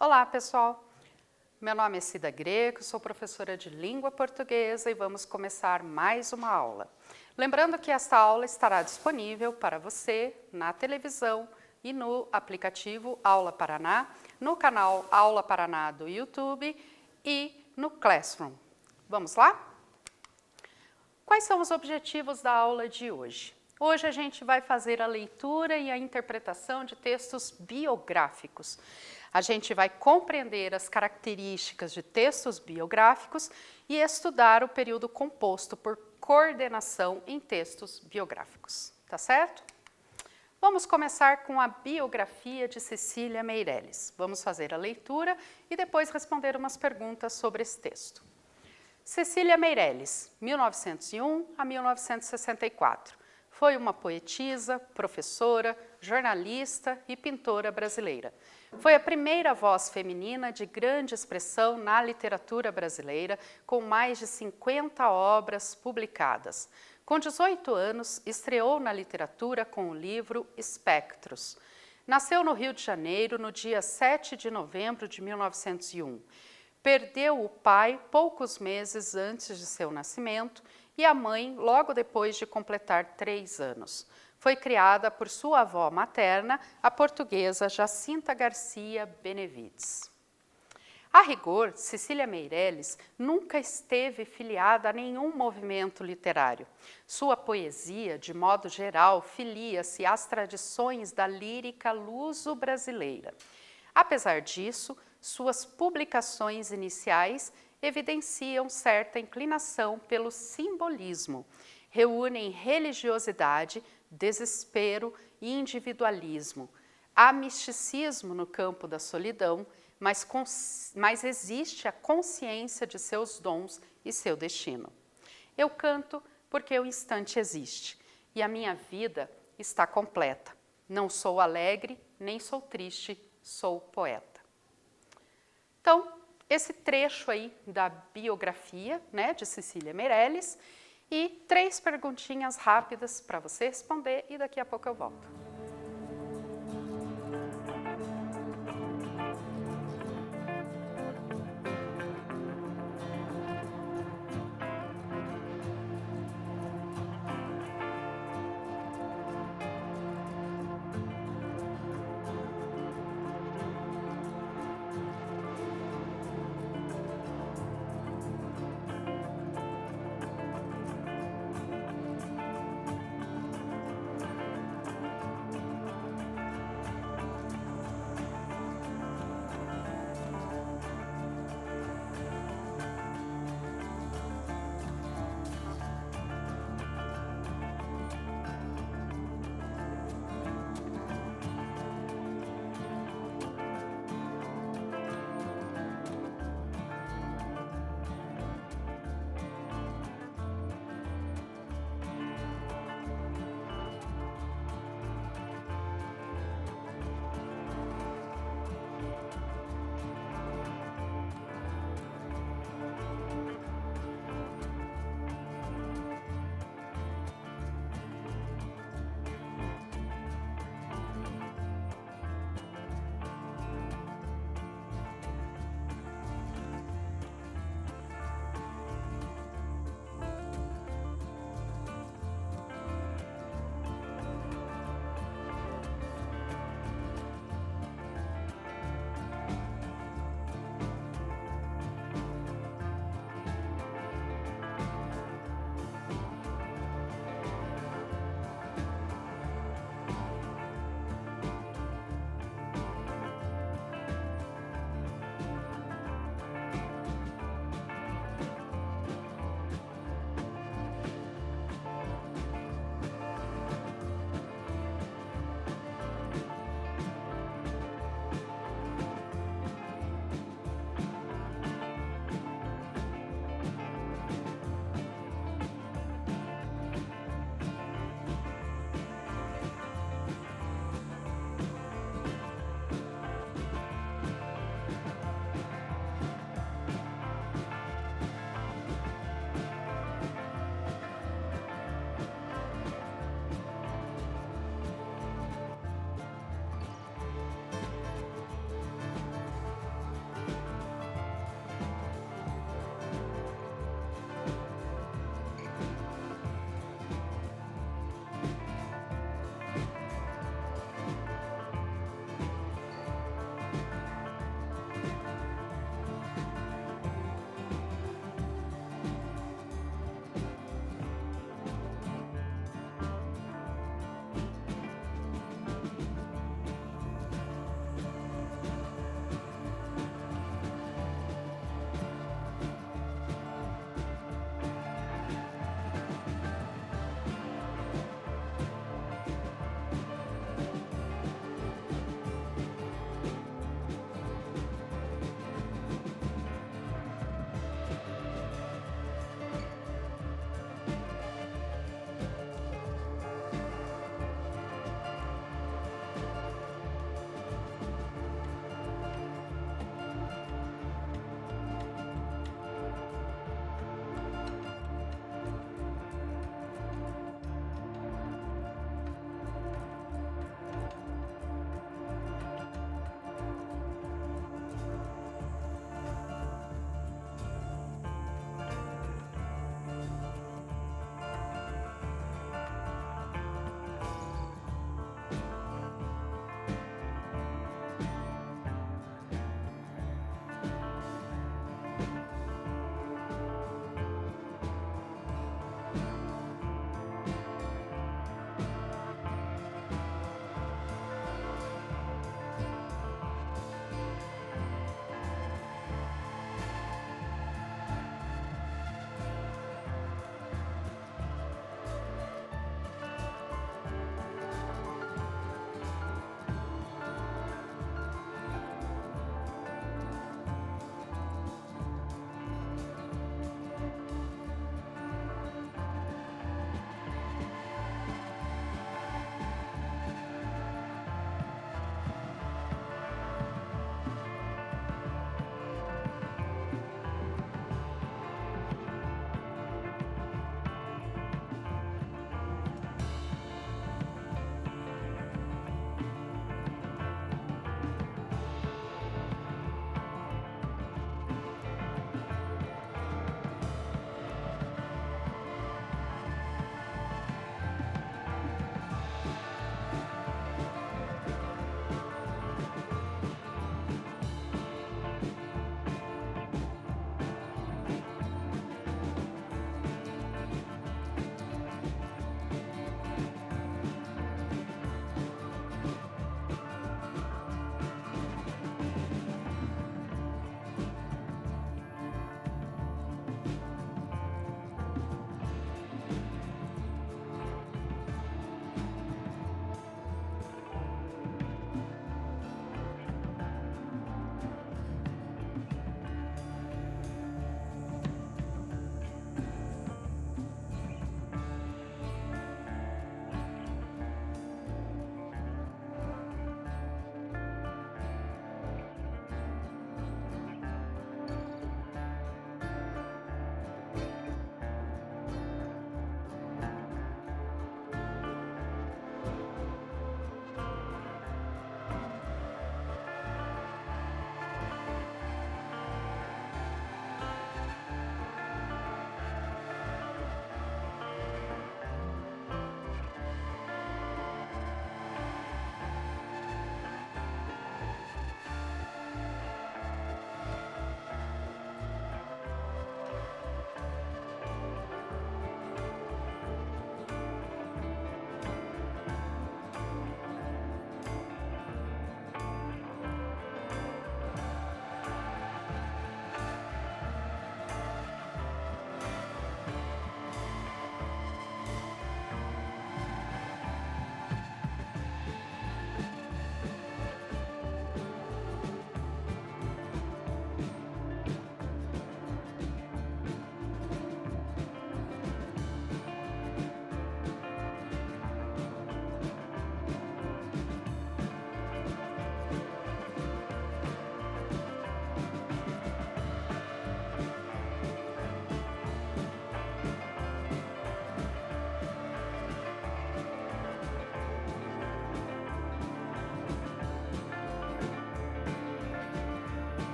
Olá, pessoal! Meu nome é Cida Greco, sou professora de língua portuguesa e vamos começar mais uma aula. Lembrando que esta aula estará disponível para você na televisão e no aplicativo Aula Paraná, no canal Aula Paraná do YouTube e no Classroom. Vamos lá? Quais são os objetivos da aula de hoje? Hoje a gente vai fazer a leitura e a interpretação de textos biográficos. A gente vai compreender as características de textos biográficos e estudar o período composto por coordenação em textos biográficos. Tá certo? Vamos começar com a biografia de Cecília Meirelles. Vamos fazer a leitura e depois responder umas perguntas sobre esse texto. Cecília Meirelles, 1901 a 1964. Foi uma poetisa, professora, jornalista e pintora brasileira. Foi a primeira voz feminina de grande expressão na literatura brasileira, com mais de 50 obras publicadas. Com 18 anos, estreou na literatura com o livro Espectros. Nasceu no Rio de Janeiro no dia 7 de novembro de 1901. Perdeu o pai poucos meses antes de seu nascimento e a mãe logo depois de completar 3 anos. Foi criada por sua avó materna, a portuguesa Jacinta Garcia Benevides. A rigor, Cecília Meirelles nunca esteve filiada a nenhum movimento literário. Sua poesia, de modo geral, filia-se às tradições da lírica luso-brasileira. Apesar disso, suas publicações iniciais evidenciam certa inclinação pelo simbolismo, reúnem religiosidade, desespero e individualismo. Há misticismo no campo da solidão, mas existe a consciência de seus dons e seu destino. Eu canto porque o instante existe e a minha vida está completa. Não sou alegre, nem sou triste, sou poeta. Então, esse trecho aí da biografia, né, de Cecília Meirelles e 3 perguntinhas rápidas para você responder e daqui a pouco eu volto.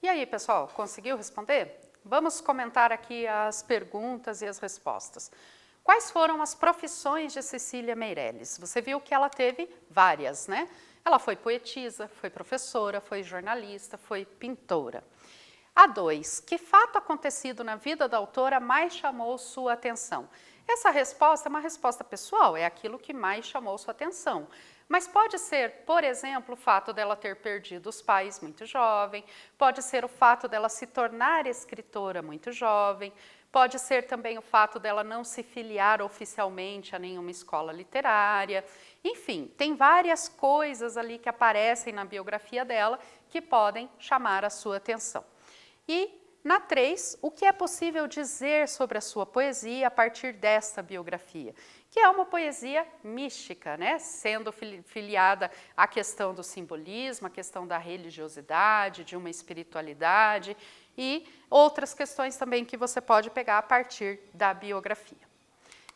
E aí, pessoal, conseguiu responder? Vamos comentar aqui as perguntas e as respostas. Quais foram as profissões de Cecília Meirelles? Você viu que ela teve várias, né? Ela foi poetisa, foi professora, foi jornalista, foi pintora. A 2. Que fato acontecido na vida da autora mais chamou sua atenção? Essa resposta é uma resposta pessoal, é aquilo que mais chamou sua atenção. Mas pode ser, por exemplo, o fato dela ter perdido os pais muito jovem, pode ser o fato dela se tornar escritora muito jovem, pode ser também o fato dela não se filiar oficialmente a nenhuma escola literária. Enfim, tem várias coisas ali que aparecem na biografia dela que podem chamar a sua atenção. E na 3, o que é possível dizer sobre a sua poesia a partir desta biografia? Que é uma poesia mística, né? Sendo filiada à questão do simbolismo, à questão da religiosidade, de uma espiritualidade e outras questões também que você pode pegar a partir da biografia.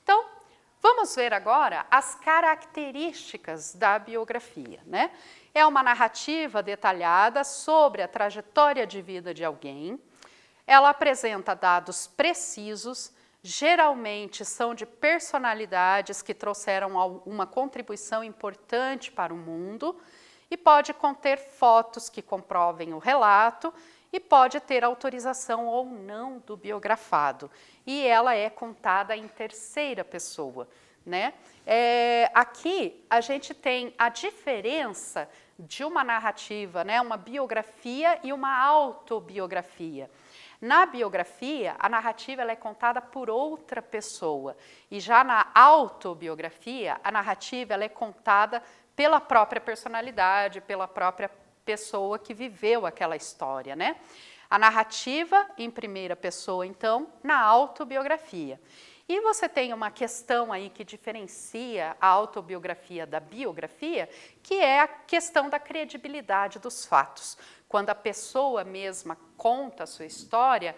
Então, vamos ver agora as características da biografia, né? É uma narrativa detalhada sobre a trajetória de vida de alguém. Ela apresenta dados precisos, geralmente são de personalidades que trouxeram uma contribuição importante para o mundo e pode conter fotos que comprovem o relato e pode ter autorização ou não do biografado. E ela é contada em terceira pessoa, né? Aqui a gente tem a diferença de uma narrativa, né? Uma biografia e uma autobiografia. Na biografia, a narrativa ela é contada por outra pessoa e já na autobiografia, a narrativa ela é contada pela própria personalidade, pela própria pessoa que viveu aquela história, né? A narrativa em primeira pessoa, então, na autobiografia. E você tem uma questão aí que diferencia a autobiografia da biografia, que é a questão da credibilidade dos fatos. Quando a pessoa mesma conta a sua história,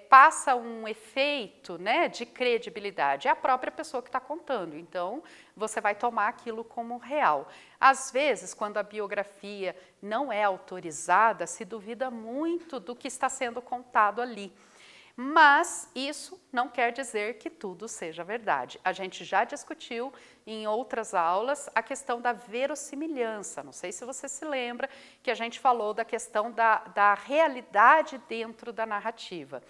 passa um efeito, né, de credibilidade. É a própria pessoa que está contando, então você vai tomar aquilo como real. Às vezes, quando a biografia não é autorizada, se duvida muito do que está sendo contado ali. Mas isso não quer dizer que tudo seja verdade. A gente já discutiu em outras aulas a questão da verossimilhança. Não sei se você se lembra que a gente falou da questão da realidade dentro da narrativa.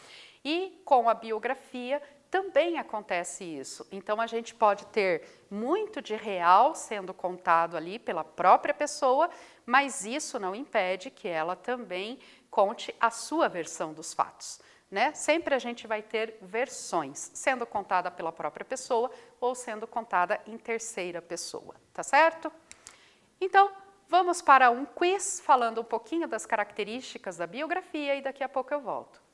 E com a biografia também acontece isso. Então a gente pode ter muito de real sendo contado ali pela própria pessoa, mas isso não impede que ela também conte a sua versão dos fatos. Né? Sempre a gente vai ter versões, sendo contada pela própria pessoa ou sendo contada em terceira pessoa, tá certo? Então, vamos para um quiz falando um pouquinho das características da biografia e daqui a pouco eu volto.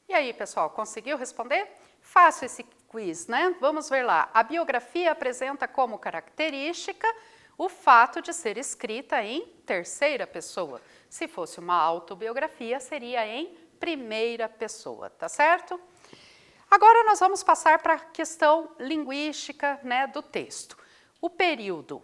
E aí, pessoal, conseguiu responder? Faço esse quiz, né? Vamos ver lá. A biografia apresenta como característica o fato de ser escrita em terceira pessoa. Se fosse uma autobiografia, seria em primeira pessoa, tá certo? Agora nós vamos passar para a questão linguística, né, do texto. O período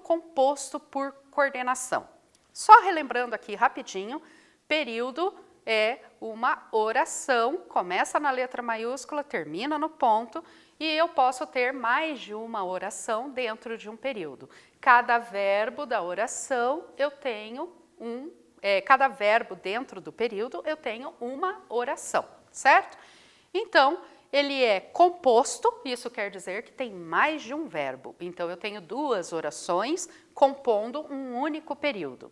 composto por coordenação. Só relembrando aqui rapidinho, período é uma oração, começa na letra maiúscula, termina no ponto, e eu posso ter mais de uma oração dentro de um período. Cada verbo da oração eu tenho cada verbo dentro do período eu tenho uma oração, certo? Então, ele é composto, isso quer dizer que tem mais de um verbo. Então, eu tenho duas orações compondo um único período.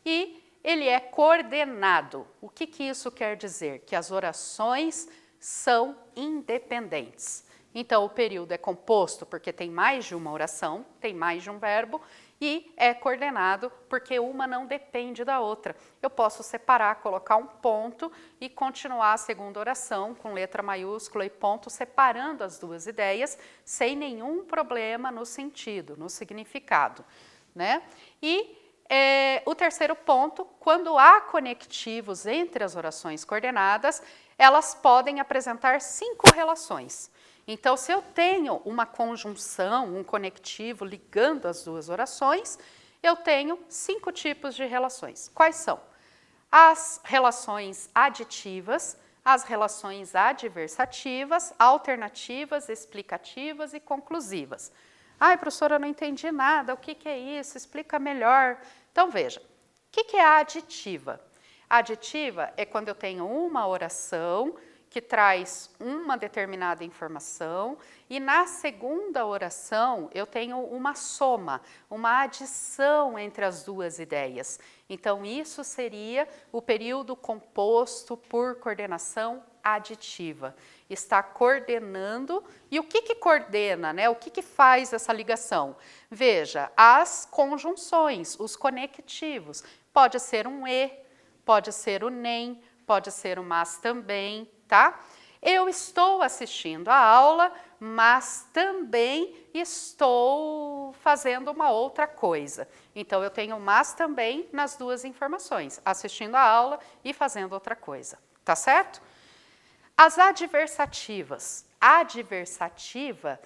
E ele é coordenado. O que isso quer dizer? Que as orações são independentes. Então, o período é composto porque tem mais de uma oração, tem mais de um verbo, e é coordenado porque uma não depende da outra. Eu posso separar, colocar um ponto e continuar a segunda oração com letra maiúscula e ponto, separando as duas ideias, sem nenhum problema no sentido, no significado, né? E o terceiro ponto, quando há conectivos entre as orações coordenadas, elas podem apresentar 5 relações. Então, se eu tenho uma conjunção, um conectivo ligando as duas orações, eu tenho 5 tipos de relações. Quais são? As relações aditivas, as relações adversativas, alternativas, explicativas e conclusivas. Ai, professora, eu não entendi nada, o que é isso? Explica melhor. Então, veja, o que é a aditiva? A aditiva é quando eu tenho uma oração que traz uma determinada informação e na segunda oração eu tenho uma soma, uma adição entre as duas ideias. Então, isso seria o período composto por coordenação aditiva. Está coordenando, e o que coordena, né? O que faz essa ligação? Veja, as conjunções, os conectivos. Pode ser um e, pode ser o nem, pode ser o mas também, tá? Eu estou assistindo a aula, mas também estou fazendo uma outra coisa. Então, eu tenho mas também nas duas informações, assistindo a aula e fazendo outra coisa, tá certo? As adversativas. Adversativa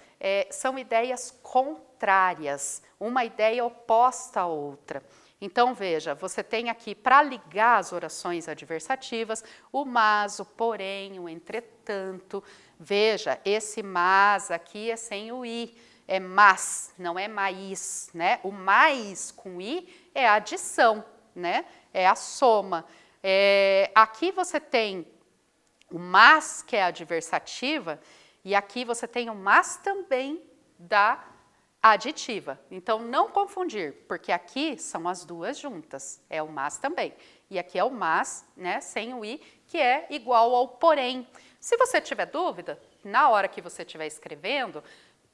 são ideias contrárias, uma ideia oposta à outra. Então, veja, você tem aqui, para ligar as orações adversativas, o mas, o porém, o entretanto. Veja, esse mas aqui é sem o i, é mas, não é mais, né? O mais com i é a adição, né? É a soma. Aqui você tem o mas, que é a adversativa, e aqui você tem o mas também da aditiva. Então, não confundir, porque aqui são as duas juntas, é o mas também. E aqui é o mas, né, sem o i, que é igual ao porém. Se você tiver dúvida, na hora que você estiver escrevendo,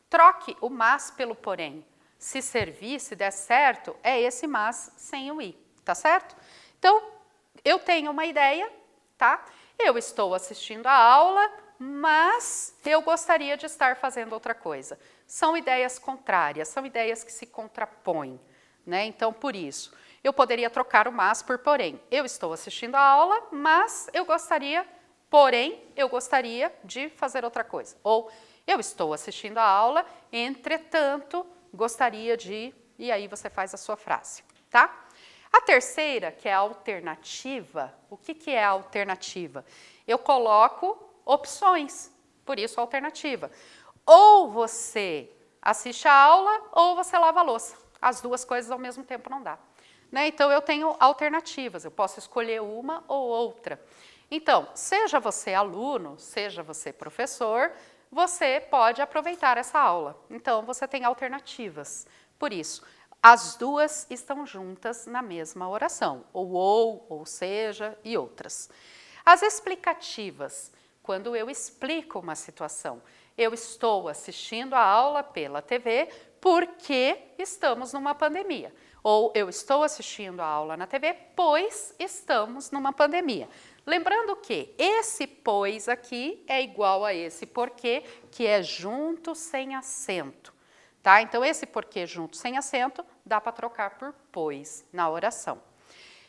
troque o mas pelo porém. Se servir, se der certo, é esse mas sem o i, tá certo? Então, eu tenho uma ideia, tá? Eu estou assistindo a aula, mas eu gostaria de estar fazendo outra coisa. São ideias contrárias, são ideias que se contrapõem, né? Então, por isso, eu poderia trocar o mas por porém. Eu estou assistindo a aula, mas eu gostaria, porém, eu gostaria de fazer outra coisa. Ou, eu estou assistindo a aula, entretanto, gostaria de... E aí você faz a sua frase, tá? A terceira, que é a alternativa, o que é a alternativa? Eu coloco opções, por isso alternativa. Ou você assiste a aula, ou você lava a louça. As duas coisas ao mesmo tempo não dá, né? Então, eu tenho alternativas, eu posso escolher uma ou outra. Então, seja você aluno, seja você professor, você pode aproveitar essa aula. Então, você tem alternativas. Por isso, as duas estão juntas na mesma oração, ou seja, e outras. As explicativas, quando eu explico uma situação. Eu estou assistindo a aula pela TV porque estamos numa pandemia. Ou eu estou assistindo a aula na TV pois estamos numa pandemia. Lembrando que esse pois aqui é igual a esse porque, que é junto sem acento. Tá? Então, esse porque junto sem acento dá para trocar por pois na oração.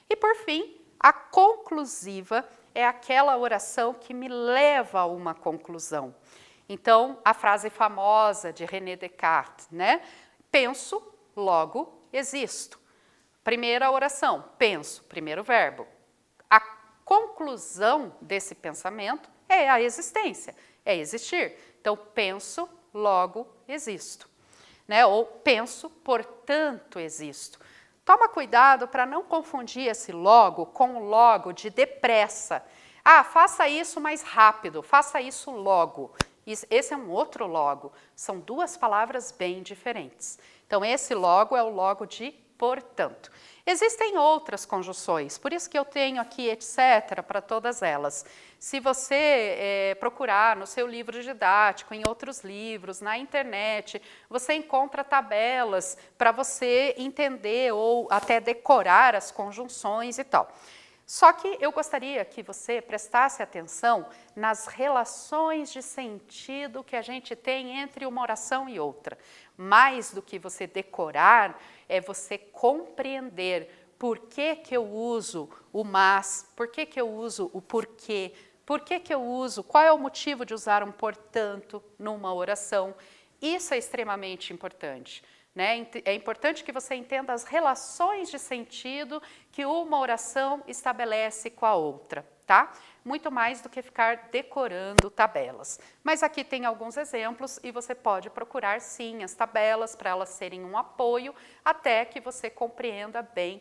E, por fim, a conclusiva é aquela oração que me leva a uma conclusão. Então, a frase famosa de René Descartes, né? Penso, logo existo. Primeira oração, penso, primeiro verbo. conclusão desse pensamento é a existência, é existir. Então, penso, logo existo. Né? Ou penso, portanto existo. Toma cuidado para não confundir esse logo com o logo de depressa. Ah, faça isso mais rápido, faça isso logo. Esse é um outro logo. São duas palavras bem diferentes. Então, esse logo é o logo de portanto. Existem outras conjunções, por isso que eu tenho aqui etc. para todas elas. Se você procurar no seu livro didático, em outros livros, na internet, você encontra tabelas para você entender ou até decorar as conjunções e tal. Só que eu gostaria que você prestasse atenção nas relações de sentido que a gente tem entre uma oração e outra. Mais do que você decorar, é você compreender por que eu uso o mas, por que eu uso o porquê, por que eu uso, qual é o motivo de usar um portanto numa oração. Isso é extremamente importante. Né? É importante que você entenda as relações de sentido que uma oração estabelece com a outra, tá? Muito mais do que ficar decorando tabelas. Mas aqui tem alguns exemplos e você pode procurar sim as tabelas para elas serem um apoio até que você compreenda bem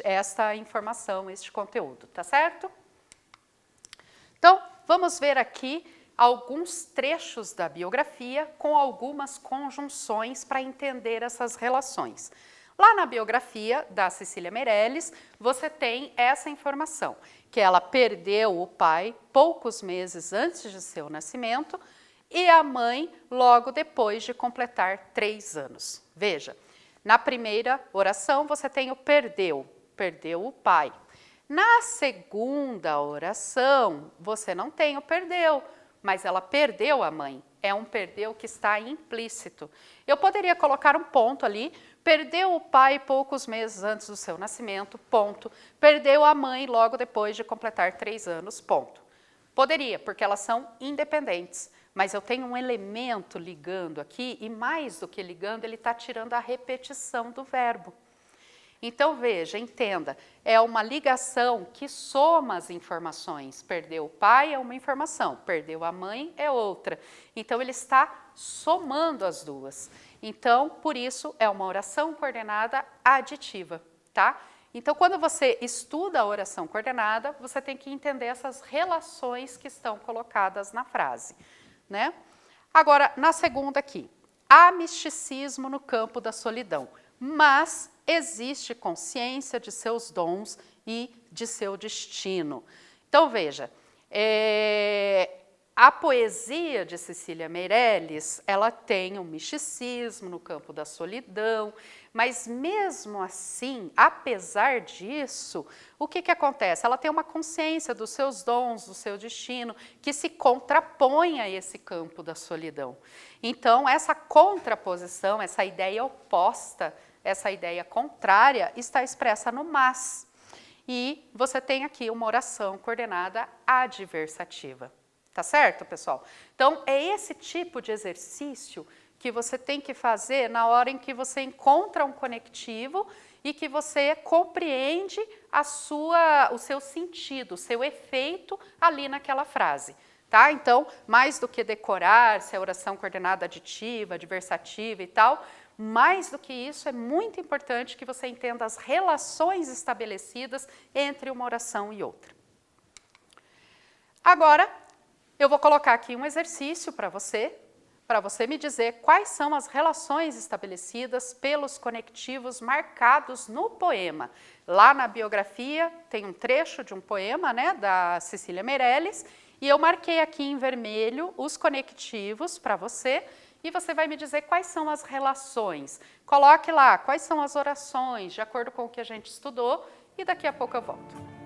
esta informação, este conteúdo, tá certo? Então, vamos ver aqui alguns trechos da biografia com algumas conjunções para entender essas relações. Lá na biografia da Cecília Meirelles, você tem essa informação, que ela perdeu o pai poucos meses antes de seu nascimento e a mãe logo depois de completar 3 anos. Veja, na primeira oração você tem o perdeu o pai. Na segunda oração, você não tem o perdeu, mas ela perdeu a mãe. É um perdeu que está implícito. Eu poderia colocar um ponto ali, perdeu o pai poucos meses antes do seu nascimento, ponto. Perdeu a mãe logo depois de completar 3 anos, ponto. Poderia, porque elas são independentes, mas eu tenho um elemento ligando aqui, e mais do que ligando, ele está tirando a repetição do verbo. Então, veja, entenda, é uma ligação que soma as informações. Perdeu o pai é uma informação, perdeu a mãe é outra. Então, ele está somando as duas. Então, por isso, é uma oração coordenada aditiva, tá? Então, quando você estuda a oração coordenada, você tem que entender essas relações que estão colocadas na frase, né? Agora, na segunda aqui, há misticismo no campo da solidão, mas existe consciência de seus dons e de seu destino. Então, veja, a poesia de Cecília Meirelles, ela tem um misticismo no campo da solidão, mas mesmo assim, apesar disso, o que acontece? Ela tem uma consciência dos seus dons, do seu destino, que se contrapõe a esse campo da solidão. Então, essa contraposição, essa ideia oposta, essa ideia contrária está expressa no mas. E você tem aqui uma oração coordenada adversativa. Tá certo, pessoal? Então, é esse tipo de exercício que você tem que fazer na hora em que você encontra um conectivo e que você compreende o seu sentido, o seu efeito ali naquela frase. Tá? Então, mais do que decorar se é oração coordenada aditiva, adversativa e tal, mais do que isso, é muito importante que você entenda as relações estabelecidas entre uma oração e outra. Agora, eu vou colocar aqui um exercício para você me dizer quais são as relações estabelecidas pelos conectivos marcados no poema. Lá na biografia tem um trecho de um poema, né, da Cecília Meirelles, e eu marquei aqui em vermelho os conectivos para você, e você vai me dizer quais são as relações. Coloque lá quais são as orações, de acordo com o que a gente estudou, e daqui a pouco eu volto.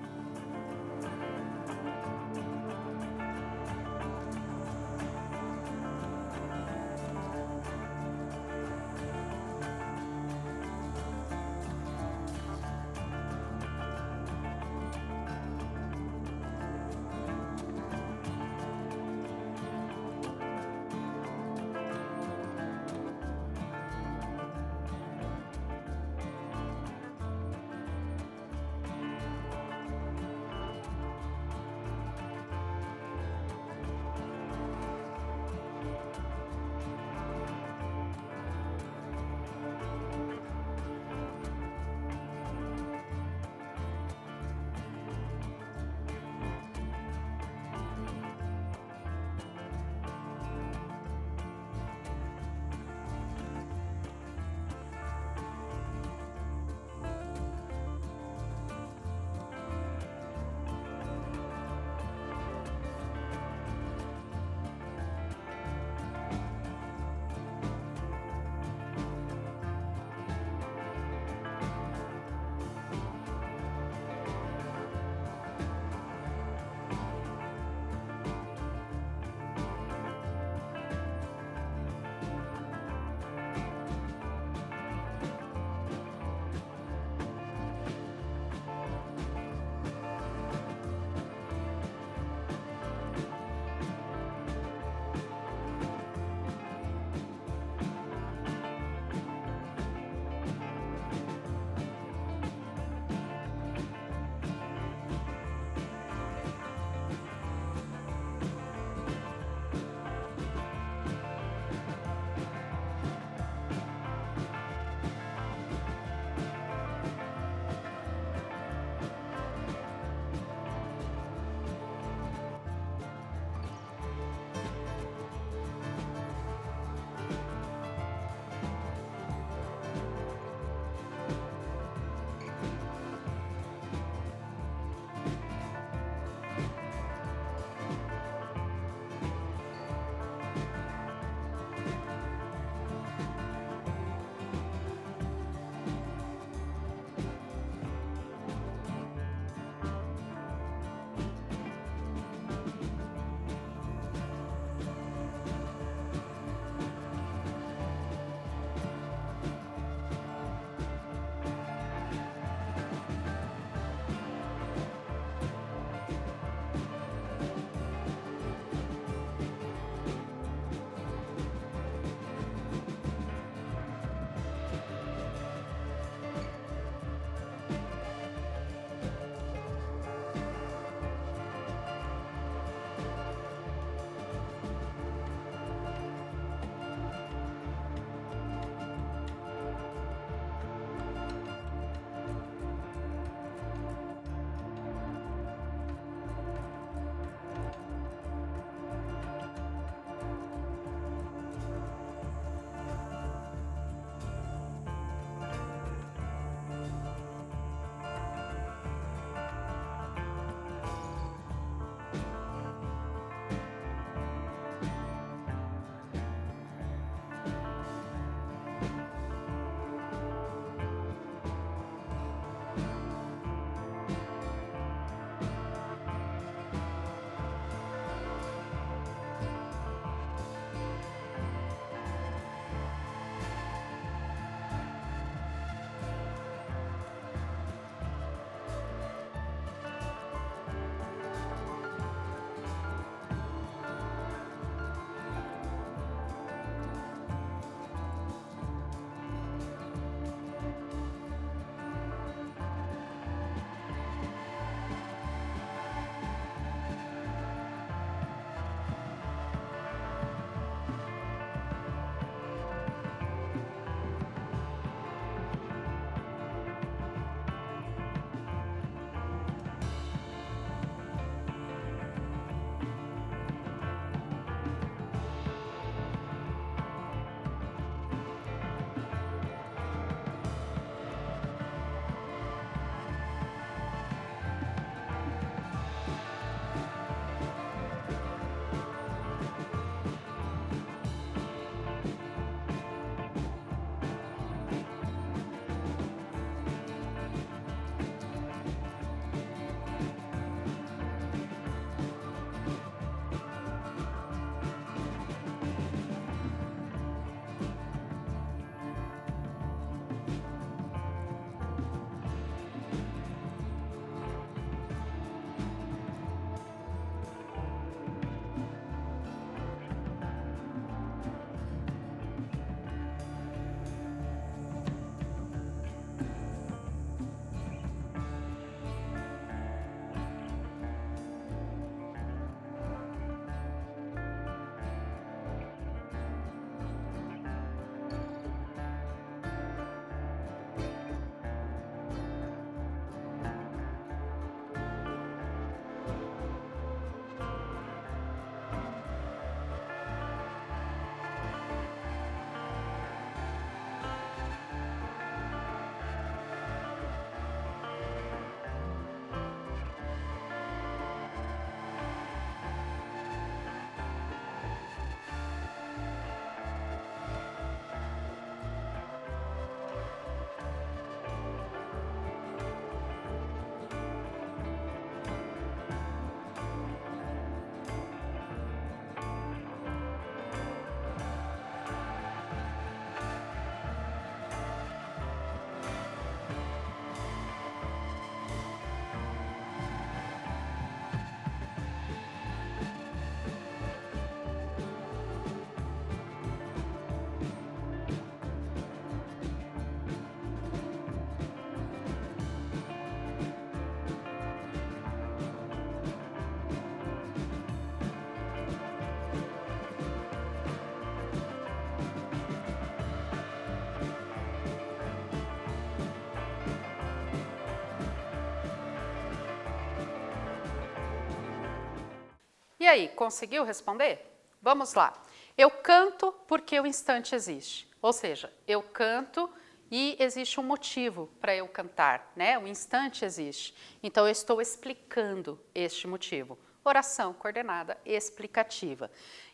E aí, conseguiu responder? Vamos lá. Eu canto porque o instante existe. Ou seja, eu canto e existe um motivo para eu cantar, né? O instante existe. Então, eu estou explicando este motivo. Oração coordenada explicativa.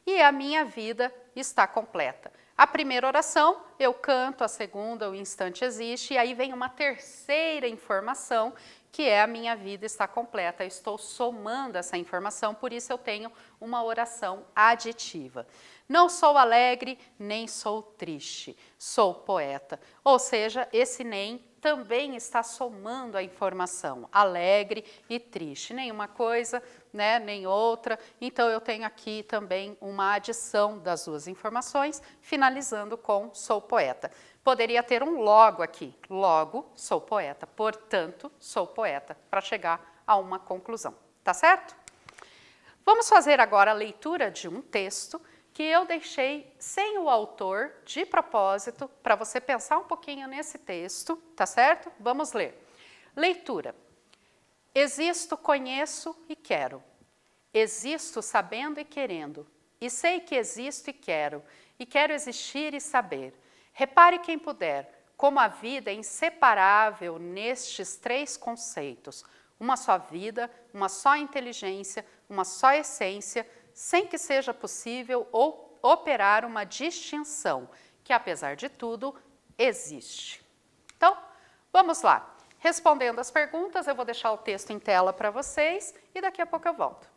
E a minha vida está completa. A primeira oração, eu canto, a segunda, o instante existe, e aí vem uma terceira informação, que é a minha vida está completa. Eu estou somando essa informação, por isso eu tenho uma oração aditiva. Não sou alegre, nem sou triste, sou poeta. Ou seja, esse nem também está somando a informação, alegre e triste. Nenhuma coisa, né, nem outra. Então, eu tenho aqui também uma adição das duas informações, finalizando com sou poeta. Poderia ter um logo aqui, logo sou poeta, portanto, sou poeta, para chegar a uma conclusão, tá certo? Vamos fazer agora a leitura de um texto que eu deixei sem o autor de propósito, para você pensar um pouquinho nesse texto, tá certo? Vamos ler. Leitura. Existo, conheço e quero. Existo sabendo e querendo. E sei que existo e quero existir e saber. Repare quem puder, como a vida é inseparável nestes três conceitos. Uma só vida, uma só inteligência, uma só essência, sem que seja possível ou operar uma distinção, que apesar de tudo, existe. Então, vamos lá. Respondendo as perguntas, eu vou deixar o texto em tela para vocês e daqui a pouco eu volto.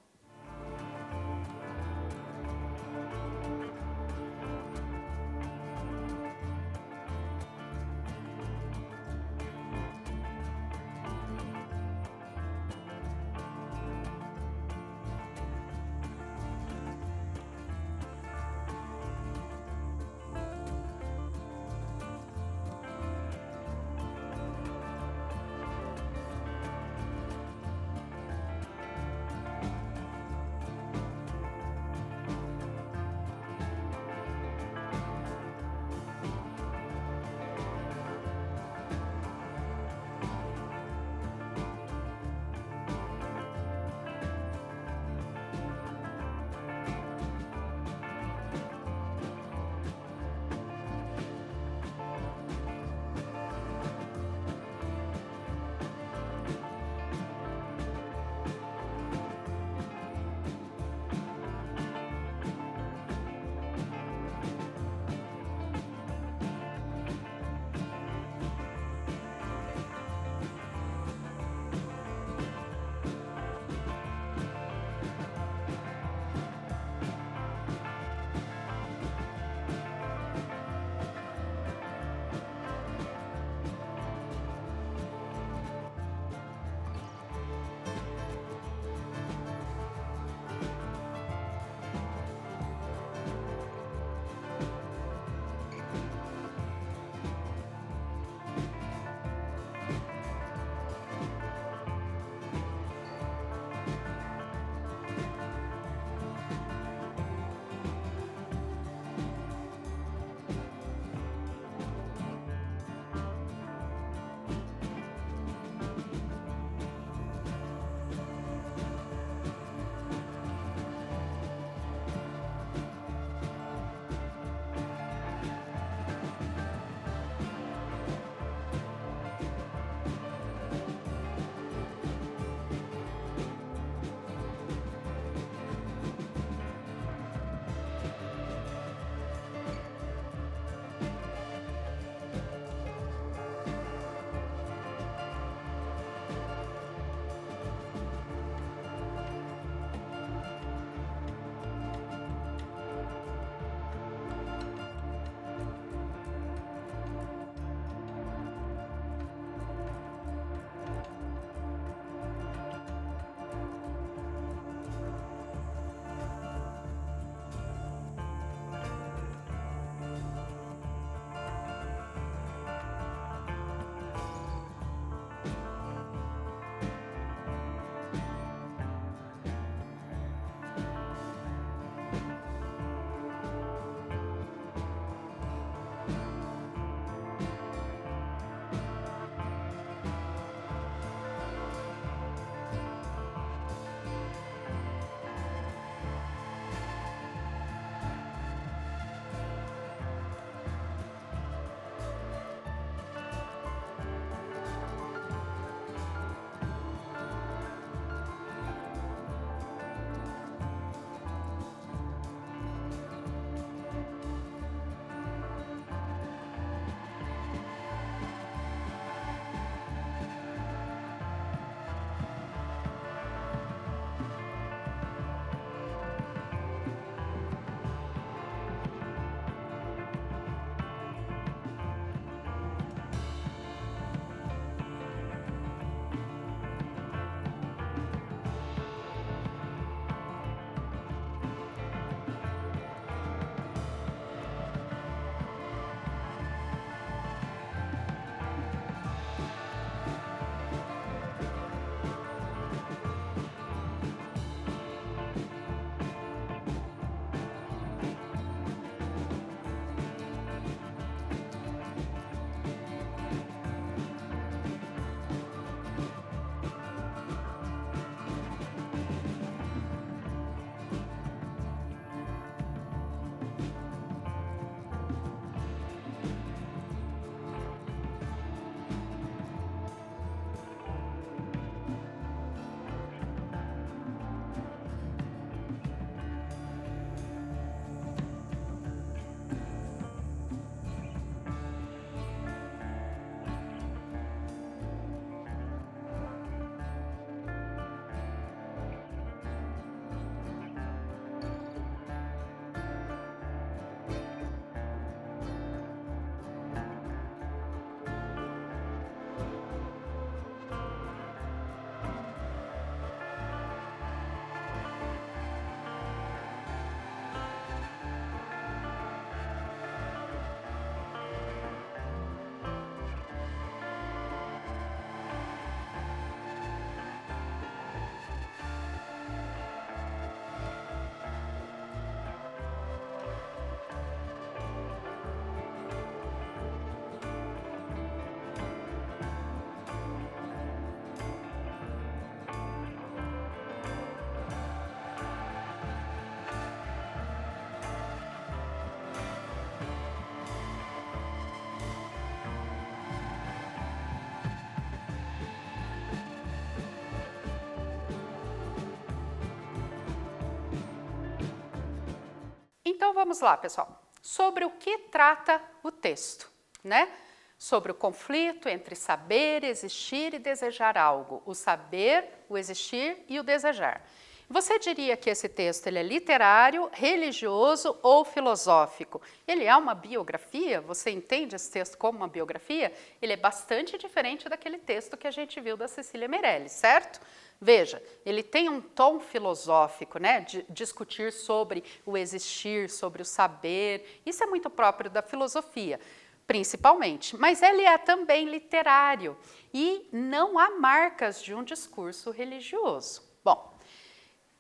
Então vamos lá, pessoal. Sobre o que trata o texto, né? Sobre o conflito entre saber, existir e desejar algo. O saber, o existir e o desejar. Você diria que esse texto ele é literário, religioso ou filosófico? Ele é uma biografia? Você entende esse texto como uma biografia? Ele é bastante diferente daquele texto que a gente viu da Cecília Meirelles, certo? Veja, ele tem um tom filosófico, né, de discutir sobre o existir, sobre o saber. Isso é muito próprio da filosofia, principalmente. Mas ele é também literário e não há marcas de um discurso religioso. Bom,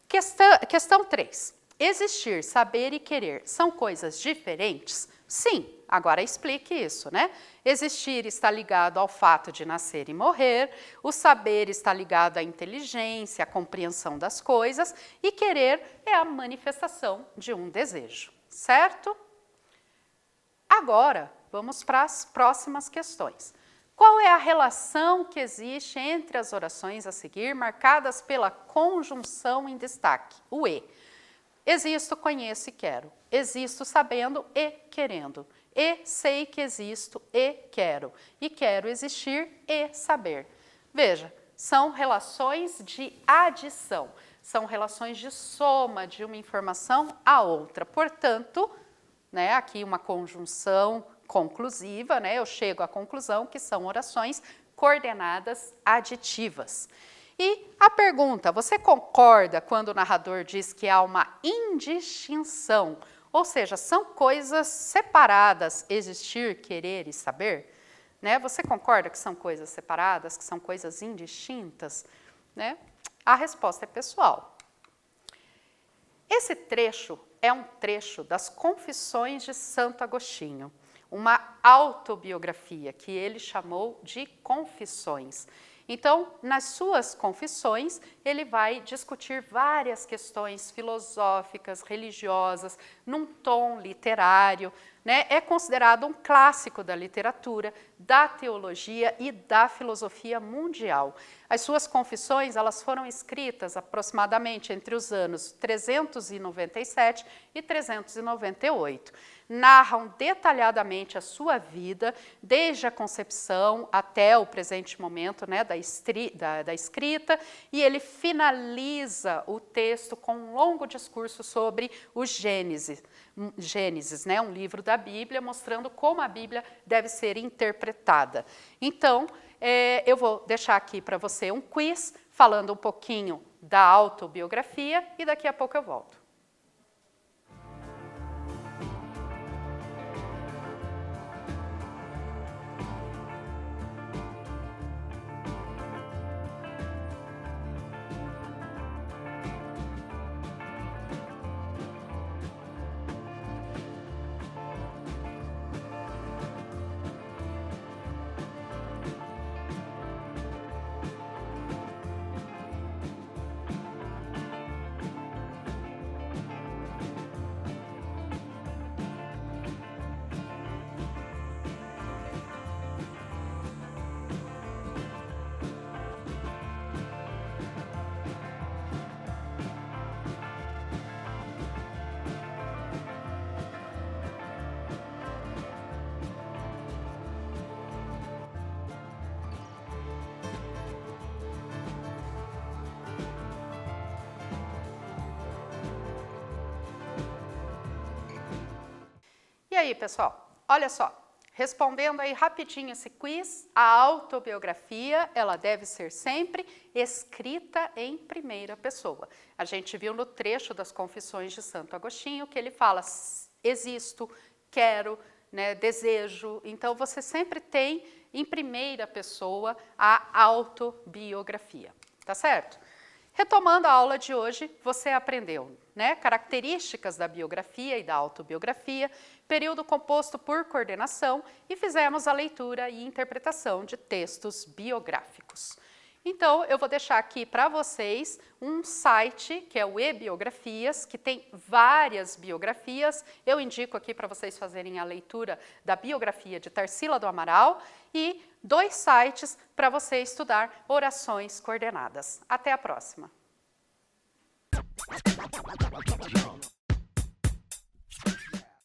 questão 3. Existir, saber e querer são coisas diferentes? Sim, agora explique isso, né? Existir está ligado ao fato de nascer e morrer, o saber está ligado à inteligência, à compreensão das coisas, e querer é a manifestação de um desejo, certo? Agora, vamos para as próximas questões. Qual é a relação que existe entre as orações a seguir, marcadas pela conjunção em destaque, o E? Existo, conheço e quero. Existo sabendo e querendo. E sei que existo e quero. E quero existir e saber. Veja, são relações de adição. São relações de soma de uma informação à outra. Portanto, né, aqui uma conjunção conclusiva, né, eu chego à conclusão que são orações coordenadas aditivas. E a pergunta, você concorda quando o narrador diz que há uma indistinção? Ou seja, são coisas separadas, existir, querer e saber? Né? Você concorda que são coisas separadas, que são coisas indistintas? Né? A resposta é pessoal. Esse trecho é um trecho das Confissões de Santo Agostinho, uma autobiografia que ele chamou de Confissões. Então, nas suas confissões, ele vai discutir várias questões filosóficas, religiosas, num tom literário, né? É considerado um clássico da literatura, da teologia e da filosofia mundial. As suas confissões, elas foram escritas aproximadamente entre os anos 397 e 398. Narram detalhadamente a sua vida, desde a concepção até o presente momento, né, da escrita, e ele finaliza o texto com um longo discurso sobre o Gênesis, né, um livro da Bíblia, mostrando como a Bíblia deve ser interpretada. Então, eu vou deixar aqui para você um quiz, falando um pouquinho da autobiografia, e daqui a pouco eu volto. E aí, pessoal, olha só, respondendo aí rapidinho esse quiz, a autobiografia, ela deve ser sempre escrita em primeira pessoa. A gente viu no trecho das Confissões de Santo Agostinho que ele fala, existo, quero, né, desejo. Então, você sempre tem em primeira pessoa a autobiografia, tá certo? Retomando a aula de hoje, você aprendeu, né, características da biografia e da autobiografia, período composto por coordenação e fizemos a leitura e interpretação de textos biográficos. Então, eu vou deixar aqui para vocês um site, que é o eBiografias, que tem várias biografias. Eu indico aqui para vocês fazerem a leitura da biografia de Tarsila do Amaral e 2 sites para você estudar orações coordenadas. Até a próxima!